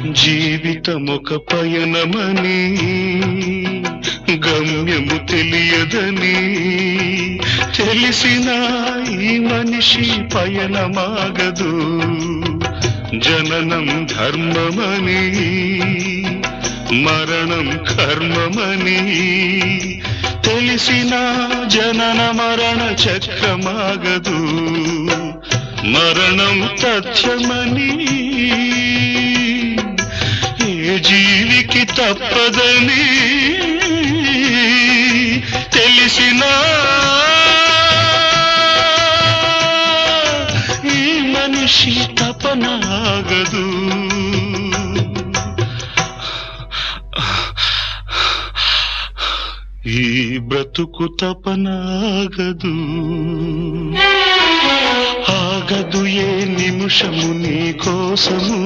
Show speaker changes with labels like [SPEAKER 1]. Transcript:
[SPEAKER 1] జీవితమొక పయనమని గమ్యము తెలియదని తెలిసిన ఈ మనిషి పయనమాగదు. జననం ధర్మమని మరణం కర్మమని తెలిసిన జనన మరణ చక్రమాగదు. మరణం తథ్యమని ఏ జీవికి తప్పదని తెలిసిన ఈ మనిషి తపనాగదు. ఈ బ్రతుకు తపనాగదు. ఆగదు ఏ నిమిషము నీ కోసము.